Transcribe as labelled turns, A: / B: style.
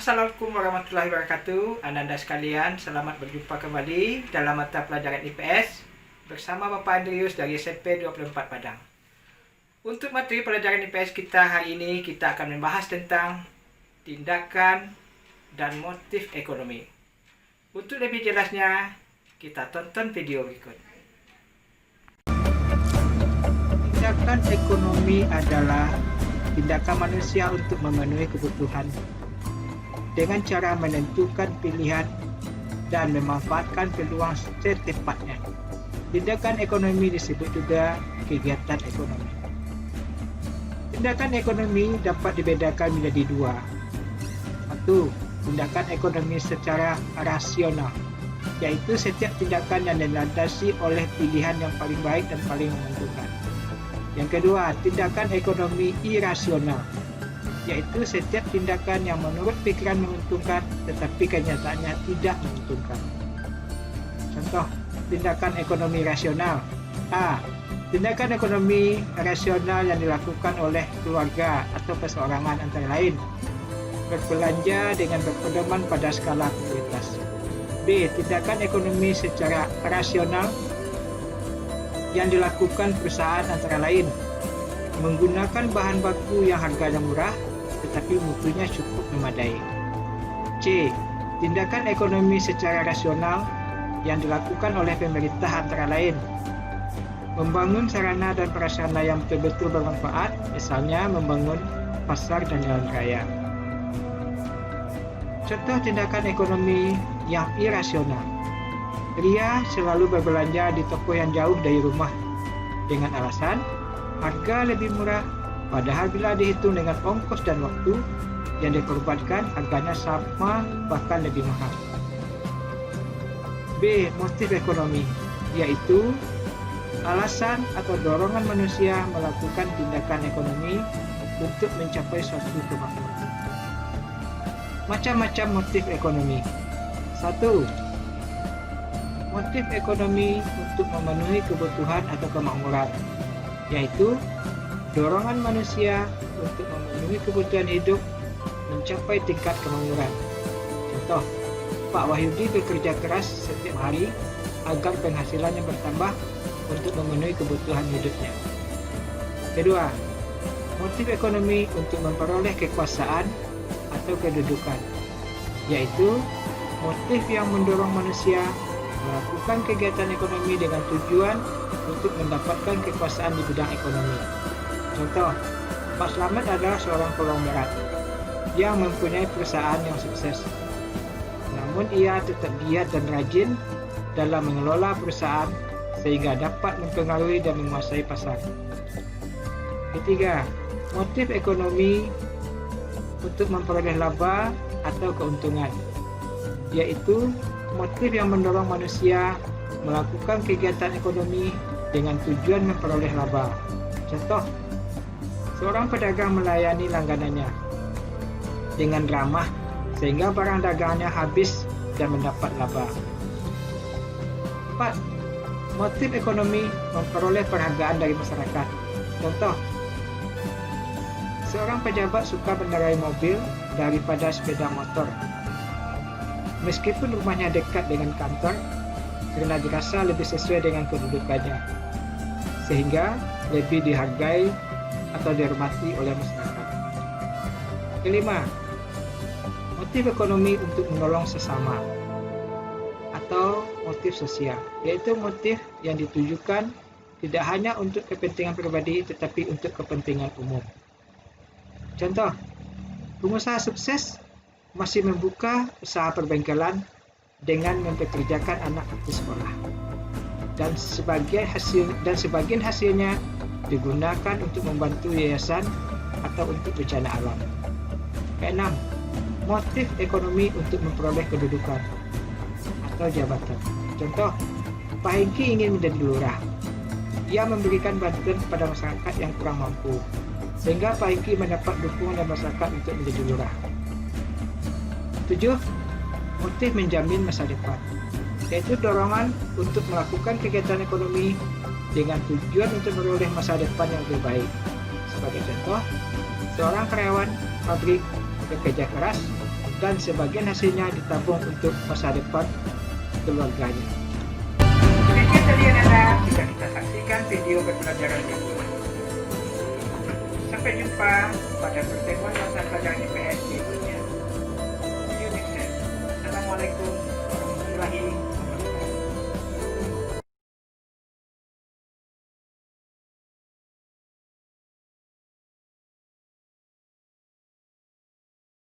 A: Assalamualaikum warahmatullahi wabarakatuh. Anda sekalian, selamat berjumpa kembali dalam mata pelajaran IPS bersama Bapak Andrius dari SMP 24 Padang. Untuk materi pelajaran IPS kita hari ini, kita akan membahas tentang tindakan dan motif ekonomi. Untuk lebih jelasnya, kita tonton video berikut. Tindakan ekonomi adalah tindakan manusia untuk memenuhi kebutuhan dengan cara menentukan pilihan dan memanfaatkan peluang secepatnya. Tindakan ekonomi disebut juga kegiatan ekonomi. Tindakan ekonomi dapat dibedakan menjadi dua. Satu, tindakan ekonomi secara rasional, yaitu setiap tindakan yang dilandasi oleh pilihan yang paling baik dan paling menguntungkan. Yang kedua, tindakan ekonomi irasional, yaitu setiap tindakan yang menurut pikiran menguntungkan tetapi kenyataannya tidak menguntungkan. Contoh, tindakan ekonomi rasional. A. Tindakan ekonomi rasional yang dilakukan oleh keluarga atau perseorangan antara lain berbelanja dengan berpedoman pada skala prioritas. B. Tindakan ekonomi secara rasional yang dilakukan perusahaan antara lain menggunakan bahan baku yang harganya murah tetapi mutunya cukup memadai. C. Tindakan ekonomi secara rasional yang dilakukan oleh pemerintah antara lain membangun sarana dan prasarana yang betul-betul bermanfaat, misalnya membangun pasar dan jalan raya. Contoh tindakan ekonomi yang irasional. Pria selalu berbelanja di toko yang jauh dari rumah dengan alasan harga lebih murah, padahal bila dihitung dengan ongkos dan waktu yang dikorbankan, harganya sama bahkan lebih mahal. B. Motif ekonomi, yaitu alasan atau dorongan manusia melakukan tindakan ekonomi untuk mencapai suatu kemakmuran. Macam-macam motif ekonomi. 1. Motif ekonomi untuk memenuhi kebutuhan atau kemakmuran, yaitu dorongan manusia untuk memenuhi kebutuhan hidup mencapai tingkat kemakmuran. Contoh, Pak Wahyudi bekerja keras setiap hari agar penghasilannya bertambah untuk memenuhi kebutuhan hidupnya. Kedua, motif ekonomi untuk memperoleh kekuasaan atau kedudukan, yaitu motif yang mendorong manusia melakukan kegiatan ekonomi dengan tujuan untuk mendapatkan kekuasaan di bidang ekonomi. Contoh, Pak Slamet adalah seorang konglomerat yang mempunyai perusahaan yang sukses. Namun ia tetap giat dan rajin dalam mengelola perusahaan sehingga dapat mempengaruhi dan menguasai pasar. Ketiga, motif ekonomi untuk memperoleh laba atau keuntungan, yaitu motif yang mendorong manusia melakukan kegiatan ekonomi dengan tujuan memperoleh laba. Contoh, seorang pedagang melayani langganannya dengan ramah sehingga barang dagangannya habis dan mendapat laba. 4. Motif ekonomi memperoleh penghargaan dari masyarakat. Contoh, seorang pejabat suka mengendarai mobil daripada sepeda motor. Meskipun rumahnya dekat dengan kantor, karena dirasa lebih sesuai dengan kedudukannya, sehingga lebih dihargai atau dihormati oleh masyarakat. Kelima, motif ekonomi untuk menolong sesama atau motif sosial, yaitu motif yang ditujukan tidak hanya untuk kepentingan pribadi tetapi untuk kepentingan umum. Contoh, pengusaha sukses masih membuka usaha perbengkelan dengan mempekerjakan anak di sekolah, dan sebagian hasilnya digunakan untuk membantu yayasan atau untuk bencana alam. Keenam, motif ekonomi untuk memperoleh kedudukan atau jabatan. Contoh, Pak Hengki ingin menjadi lurah. Ia memberikan bantuan kepada masyarakat yang kurang mampu, sehingga Pak Hengki mendapat dukungan dari masyarakat untuk menjadi lurah. 7. Motif menjamin masa depan, yaitu dorongan untuk melakukan kegiatan ekonomi dengan tujuan untuk memperoleh masa depan yang lebih baik. Sebagai contoh, seorang karyawan pabrik bekerja keras dan sebagian hasilnya ditabung untuk masa depan keluarganya. Demikian tadi anak-anak, jika kita saksikan video pembelajaran ini. Sampai jumpa pada pertemuan masa pelajaran IPS berikutnya. See you next time. Assalamualaikum.